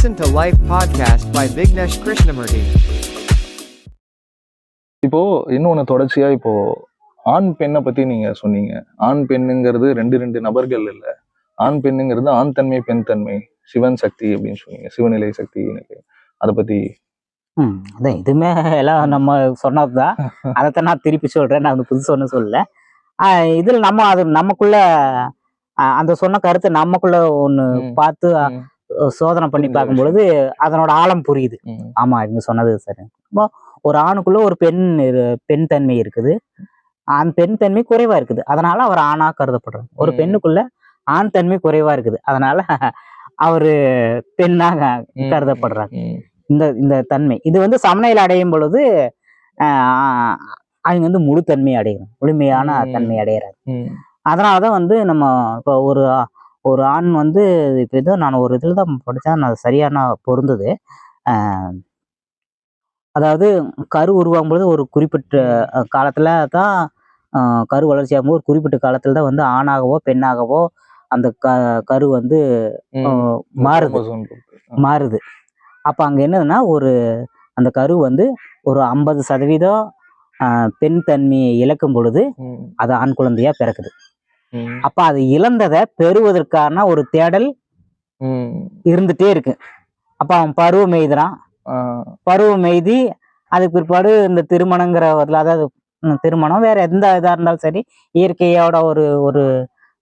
Listen to Life Podcast by Vignesh Krishnamurti. இப்போ இன்னொன்று தொடர்ச்சியா இப்போ ஆண் பெண்ணை பத்தி நீங்க சொன்னீங்க. ஆண் பெண்ணுங்கிறது ரெண்டு நபர்கள் இல்லை. ஆண் பெண்ணுங்கிறது ஆண் தன்மை பெண் தன்மை சிவன் சக்தி அப்படின்னு சொன்னீங்க. சிவநிலை சக்தி நிலை. அதை பத்தி அதான் இதுவுமே எல்லாம் நம்ம சொன்னதுதான். அதைத்தான் நான் திருப்பி சொல்றேன். நான் வந்து புதுசு ஒன்றும் சொல்லல. இதுல நம்ம அது நமக்குள்ள அந்த சொன்ன கருத்தை நமக்குள்ள ஒண்ணு பார்த்து சோதனை பண்ணி பார்க்கும் பொழுது அதனோட ஆழம் புரியுது. ஆமா, இவங்க சொன்னது சரி. ஒரு ஆணுக்குள்ள ஒரு பெண் தன்மை இருக்குது. அந்த பெண் தன்மை குறைவா இருக்குது, அதனால அவர் ஆணா கருதப்படுறாரு. ஒரு பெண்ணுக்குள்ள ஆண் தன்மை குறைவா இருக்குது, அதனால அவரு பெண்ணாக கருதப்படுறாங்க. இந்த தன்மை இது வந்து சமநிலை அடையும் பொழுது அவங்க வந்து முழு தன்மை அடையணும், முழுமையான தன்மை அடையிறாங்க. அதனாலதான் வந்து நம்ம இப்போ ஒரு ஆண் வந்து இப்போ ஏதோ நான் ஒரு இதில் தான் படித்தேன், நான் சரியான பொருந்தது. அதாவது கரு உருவாகும் பொழுது ஒரு குறிப்பிட்ட காலத்துல தான் கரு வளர்ச்சியாகும் ஒரு குறிப்பிட்ட காலத்துல தான் வந்து ஆணாகவோ பெண்ணாகவோ அந்த கரு வந்து மாறுது. அப்ப அங்க என்னதுன்னா அந்த கரு வந்து ஒரு 50% பெண் தன்மையை இழக்கும் பொழுது அது ஆண் குழந்தையா பிறக்குது. அப்ப அது இழந்ததை பெறுவதற்கான ஒரு தேடல் இருந்துட்டே இருக்கு. அப்ப அவன் பருவம் எய்துறான். பருவம் எய்தி அதுக்கு பிற்பாடு இந்த திருமணங்கிற அதாவது திருமணம் வேற எந்த இதா இருந்தாலும் சரி, இயற்கையோட ஒரு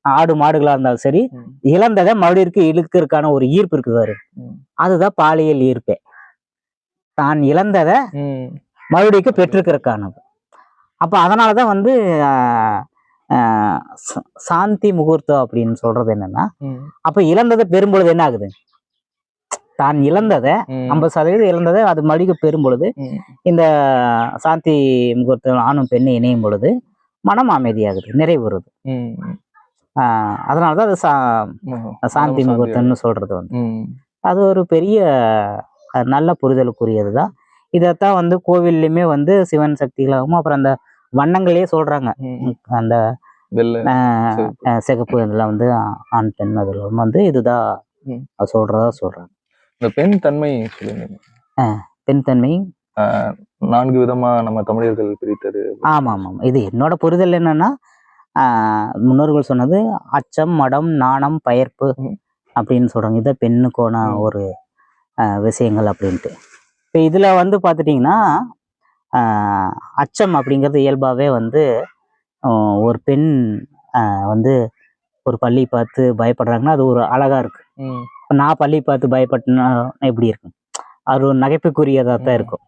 ஆடு மாடுகளா இருந்தாலும் சரி, இழந்ததை மறுபடியும் இழுக்கிறதுக்கான ஒரு ஈர்ப்பு இருக்குவாரு. அதுதான் பாலியல் ஈர்ப்பே. தான் இழந்ததை மறுபடியும் பெற்றிருக்கிறதுக்கானது. அப்ப அதனாலதான் வந்து சாந்தி முகூர்த்தம் அப்படின்னு சொல்றது என்னன்னா, அப்ப இழந்ததை பெறும்பொழுது என்ன ஆகுது, தான் இழந்ததை 50% இழந்ததை அது மடிக்க பெறும் பொழுது இந்த சாந்தி முகூர்த்தம் ஆணும் பெண்ணு இணையும் பொழுது மனம் அமைதியாகுது, நிறைவு வருது. அதனாலதான் அது சாந்தி முகூர்த்தம்னு சொல்றது வந்து அது ஒரு பெரிய நல்ல புரிதலுக்குரியதுதான். இதைத்தான் வந்து கோவில்லையுமே வந்து சிவன் சக்திகளாகவும் அப்புறம் அந்த வண்ணங்களே சொல்றாங்க. அந்த சிகப்பு இதெல்லாம் வந்து ஆண் பெண் அதெல்லாம் வந்து இதுதான் சொல்றதா சொல்றாங்க. இந்த பெண் தன்மை சொல்லுங்க. பெண் தன்மை 4 விதமா நம்ம தமிழர்கள் பிரித்தது. ஆமா. இது என்னோட புரிதல் என்னன்னா, முன்னோர்கள் சொன்னது அச்சம், மடம், நாணம், பயர்ப்பு அப்படின்னு சொல்றாங்க. இதை பெண்ணுக்கான ஒரு விஷயங்கள் அப்படின்ட்டு. இப்போ இதுல வந்து பார்த்துட்டிங்கன்னா, அச்சம் அப்படிங்கிறது இயல்பாகவே வந்து ஒரு பெண் வந்து ஒரு பள்ளி பார்த்து பயப்படுறாங்கன்னா அது ஒரு அழகா இருக்கு. நான் பள்ளி பார்த்து பயப்பட்டேன்னா எப்படி இருக்கும், அது ஒரு நகைப்புக்குரியதாக தான் இருக்கும்.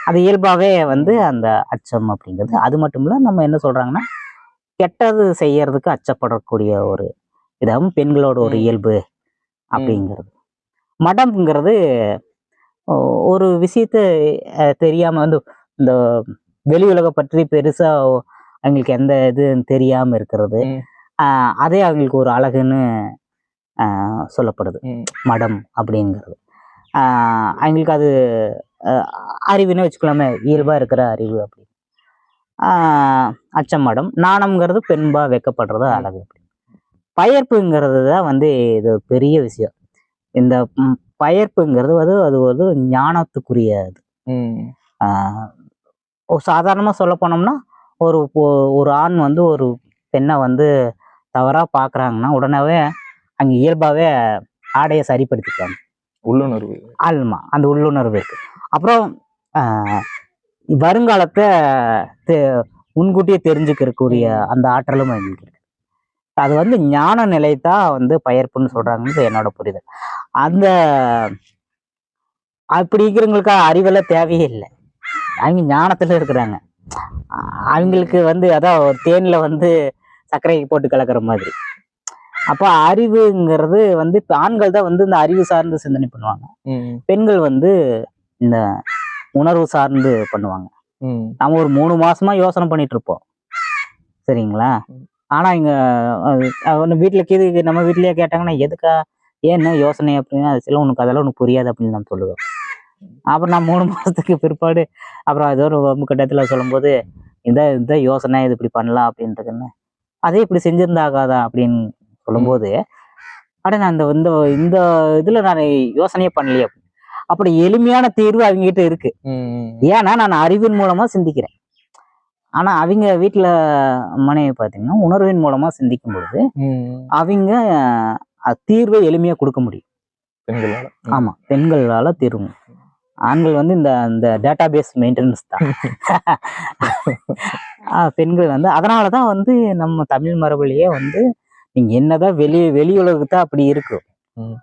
அது இயல்பாகவே வந்து அந்த அச்சம் அப்படிங்கிறது. அது மட்டும் இல்லை, நம்ம என்ன சொல்றாங்கன்னா, கெட்டது செய்யறதுக்கு அச்சப்படக்கூடிய ஒரு இதாகவும் பெண்களோட ஒரு இயல்பு அப்படிங்கிறது. மடம்ங்கிறது ஒரு விஷயத்த தெரியாம வந்து இந்த வெளி உலக பற்றி பெருசா அவங்களுக்கு எந்த இது தெரியாம இருக்கிறது, அதே அவங்களுக்கு ஒரு அழகுன்னு சொல்லப்படுது மடம் அப்படிங்கிறது. அவங்களுக்கு அது அறிவுன்னு வச்சுக்கலாமே, இயல்பா இருக்கிற அறிவு அப்படி. அச்சம், மடம். நாணம்ங்கிறது பெண்பா வைக்கப்படுறது அழகு. பயர்ப்புங்கிறது தான் வந்து இது பெரிய விஷயம். இந்த பயர்ப்புங்கிறது அது ஒரு ஞானத்துக்குரியது. சாதாரணமா சொல்ல போனோம்னா, ஒரு ஆண் வந்து ஒரு பெண்ணை வந்து தவறா பாக்குறாங்கன்னா உடனே அங்க இயல்பாவே ஆடையை சரிப்படுத்திக்கிறாங்க. உள்ளுணர்வு. ஆமா, அந்த உள்ளுணர்வு இருக்கு. அப்புறம் வருங்காலத்தை முன்கூட்டியே தெரிஞ்சுக்கிறக்கூடிய அந்த ஆற்றலும் எங்களுக்கு இருக்கு. அது வந்து ஞான நிலைத்தான் வந்து பயர்ப்புன்னு சொல்றாங்கன்னு என்னோட புரிதல். அந்த அப்படி இருக்கிறவங்களுக்கு அறிவெல்லாம் தேவையே இல்லை, அவங்க ஞானத்துல இருக்கிறாங்க. அவங்களுக்கு வந்து அதான் ஒரு தேன்ல வந்து சர்க்கரையை போட்டு கலக்கிற மாதிரி. அப்ப அறிவுங்கிறது வந்து ஆண்கள் தான் வந்து இந்த அறிவு சார்ந்து சிந்தனை பண்ணுவாங்க, பெண்கள் வந்து இந்த உணர்வு சார்ந்து பண்ணுவாங்க. நம்ம ஒரு 3 மாசமா யோசனை பண்ணிட்டு இருப்போம், சரிங்களா? ஆனா இங்க வீட்டுல கீது நம்ம வீட்லயே கேட்டாங்கன்னா எதுக்கா ஏன்னா யோசனை அப்படின்னா சில உனக்கு அதெல்லாம் உனக்கு புரியாது அப்படின்னு நான் சொல்லுவேன். அப்புறம் நான் 3 மாசத்துக்கு பிற்பாடு அப்புறம் ஏதோ ஒரு கட்டத்துல சொல்லும் போது இந்த யோசனை இது இப்படி பண்ணலாம் அப்படின்றதுன்னு, அதே இப்படி செஞ்சிருந்தாகாதா அப்படின்னு சொல்லும்போது அட நான் இந்த இந்த இதுல நான் யோசனையே பண்ணலையே. அப்படி எளிமையான தீர்வு அவங்க கிட்ட இருக்கு. ஏன்னா நான் அறிவின் மூலமா சிந்திக்கிறேன். ஆனா அவங்க வீட்டுல மனைவி பாத்தீங்கன்னா உணர்வின் மூலமா சிந்திக்கும் பொழுது அவங்க தீர்வை எளிமையா கொடுக்க முடியும். ஆமா, பெண்களால தீர்வு. ஆண்கள் வந்து இந்த டேட்டா பேஸ் மெயின்டெனன்ஸ் தான். பெண்கள் வந்து அதனாலதான் வந்து நம்ம தமிழ் மரபுலயே வந்து நீங்க என்னதான் வெளி உலகத்தை அப்படி இருக்கும்.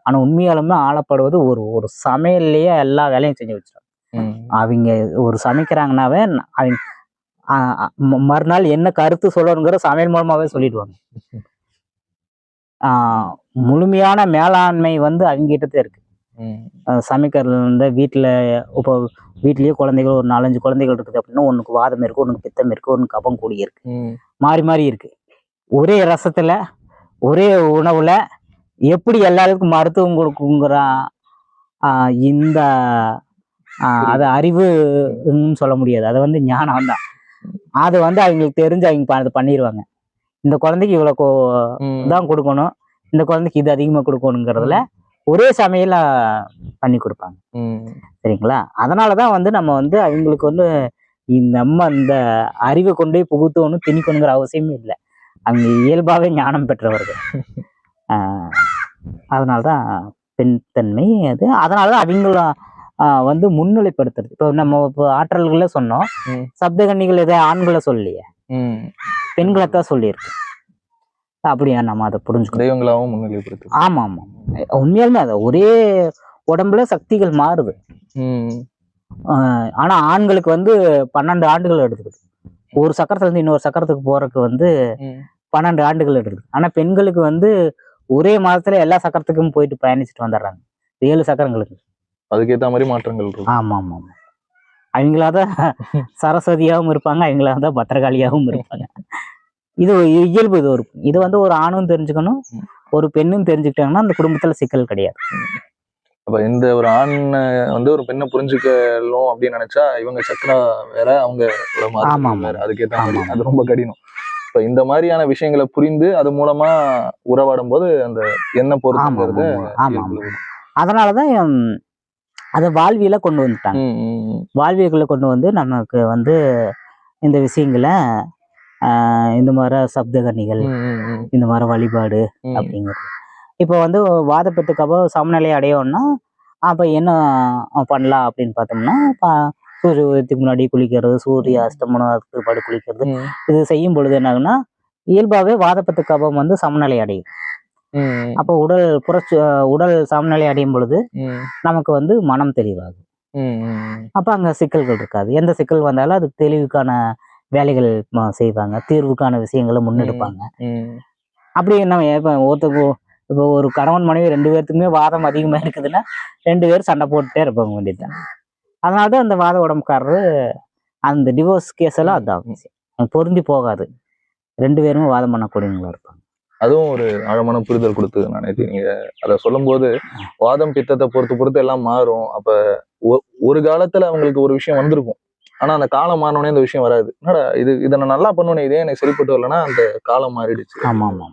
ஆனா உண்மையாலுமே ஆளப்படுவது ஒரு சமையல்லையே எல்லா வேலையும் செஞ்சு வச்சிருக்காங்க. அவங்க ஒரு சமைக்கிறாங்கன்னாவே அவங்க மறுநாள் என்ன கருத்து சொல்லணுங்கிற சமையல் மூலமாவே சொல்லிடுவாங்க. முழுமையான மேலாண்மை வந்து அவங்க கிட்டதான் இருக்கு. சமைக்கிறதுல இருந்து இப்போ வீட்லயே குழந்தைகள் ஒரு 4-5 குழந்தைகள் இருக்குது அப்படின்னா ஒண்ணுக்கு வாதம் இருக்கு, ஒண்ணுக்கு பித்தம் இருக்கு, ஒண்ணுக்கு கபம் கூடி இருக்கு, மாறி மாறி இருக்கு. ஒரே ரசத்துல ஒரே உணவுல எப்படி எல்லாருக்கும் மருத்துவம் கொடுக்குங்கிற இந்த அது அறிவுன்னு சொல்ல முடியாது. அதை வந்து ஞானம் தான். அது வந்து அவங்களுக்கு தெரிஞ்சு அவங்க அதை பண்ணிடுவாங்க. இந்த குழந்தைக்கு இவ்வளவு தான் கொடுக்கணும், இந்த குழந்தைக்கு இது அதிகமா கொடுக்கணுங்கிறதுல ஒரே சமையல பண்ணி கொடுப்பாங்க. சரிங்களா? அதனாலதான் வந்து நம்ம வந்து அவங்களுக்கு வந்து நம்ம இந்த அறிவை கொண்டே புகுத்தணும் திணிக்கணுங்கிற அவசியமே இல்லை. அவங்க இயல்பாவே ஞானம் பெற்றவர்கள். அதனாலதான் பெண் தன்மை அது. அதனாலதான் அவங்களும் வந்து முன்னிலைப்படுத்துறது. இப்போ நம்ம இப்போ ஆற்றல்கள சொன்னோம், சப்தகன்னிகள் எதை ஆண்களை சொல்லலையே, பெண்களைத்தான் சொல்லியிருக்கு. அப்படியா நம்ம அதை புரிஞ்சுக்கணும். தெய்வங்களாவும் முன்னிலைப்படுத்து. ஆமா ஆமா, உண்மையாலுமே அதை ஒரே உடம்புல சக்திகள் மாறுது. ஆனா ஆண்களுக்கு வந்து 12 ஆண்டுகள் எடுத்துக்குது. ஒரு சக்கரத்துல இருந்து இன்னொரு சக்கரத்துக்கு போறதுக்கு வந்து 12 ஆண்டுகள் எடுக்குது. ஆனா பெண்களுக்கு வந்து ஒரே மாதத்துல எல்லா சக்கரத்துக்கும் போயிட்டு பயணிச்சுட்டு வந்துடுறாங்க. 7 சக்கரங்களுக்கு அதுக்கேற்ற மாதிரி மாற்றங்கள் இருக்கு. ஆமா ஆமா ஆமா, அவங்களாதான் சரஸ்வதியாகவும் இருப்பாங்க, அவங்களாதான் பத்திரகாளியாகவும் இருப்பாங்க. இது இயல்பு. இது வந்து ஒரு ஆணும் தெரிஞ்சுக்கணும், ஒரு பெண்ணும் தெரிஞ்சுக்கிட்டாங்கன்னா அந்த குடும்பத்துல சிக்கல் கிடையாது. அப்ப இந்த ஒரு ஆண் வந்து ஒரு பெண்ணை புரிஞ்சுக்கணும் அப்படின்னு நினைச்சா இவங்க சக்கரா வேற, அவங்க வேற, அதுக்கேற்ற மாதிரி அது ரொம்ப கடினம். இப்ப இந்த மாதிரியான விஷயங்களை புரிந்து அது மூலமா உறவாடும் போது அந்த என்ன பொறுப்புங்கிறது. அதனாலதான் அதை வாழ்வியல கொண்டு வந்துட்டாங்க. வாழ்வியல்களை கொண்டு வந்து நமக்கு வந்து இந்த விஷயங்களை இந்த மாதிரி சப்தகன்னிகள், இந்த மாதிரி வழிபாடு அப்படிங்கிறது. இப்போ வந்து வாதப்பெட்டுக்காக சமநிலை அடையோம்னா அப்ப என்ன பண்ணலாம் அப்படின்னு பார்த்தோம்னா, சூரிய உதயத்துக்கு முன்னாடி குளிக்கிறது, சூரிய அஸ்தமனத்துக்கு படு குளிக்கிறது, இது செய்யும் பொழுது என்ன ஆகுன்னா இயல்பாவே வாதப்பத்து கபம் வந்து சமநிலை அடையும். அப்போ உடல் சமநிலை அடையும் பொழுது நமக்கு வந்து மனம் தெளிவாகும். அப்ப அங்க சிக்கல்கள் இருக்காது. எந்த சிக்கல் வந்தாலும் அதுக்கு தெளிவுக்கான வேலைகள் செய்வாங்க, தீர்வுக்கான விஷயங்களை முன்னெடுப்பாங்க. அப்படி நம்ம இப்போ ஒரு கணவன் மனைவி 2 பேர்த்துக்குமே வாதம் அதிகமா இருக்குதுன்னா 2 பேரும் சண்டை போட்டுட்டே இருப்பாங்க வேண்டியதுதான். அதனாலதான் அந்த வாத உடம்புக்காரரு அந்த டிவோர்ஸ் கேஸ் எல்லாம் அதான் பொருந்தி போகாது. 2 பேருமே வாதம் பண்ணக்கூடியவங்களா இருப்பாங்க. அதுவும் ஒரு ஆழமான புரிதல் கொடுத்தது. நான் நீங்க அதை சொல்லும் போது வாதம் பித்தத்தை பொறுத்து எல்லாம் மாறும். அப்ப ஒரு காலத்துல அவங்களுக்கு ஒரு விஷயம் வந்திருக்கும், ஆனா அந்த காலம் மாறினோடனே இந்த விஷயம் வராது. என்னடா இதை நான் நல்லா பண்ணுவேன், இதே எனக்கு சரிப்பட்டு வரலன்னா அந்த காலம் மாறிடுச்சு. ஆமா ஆமா.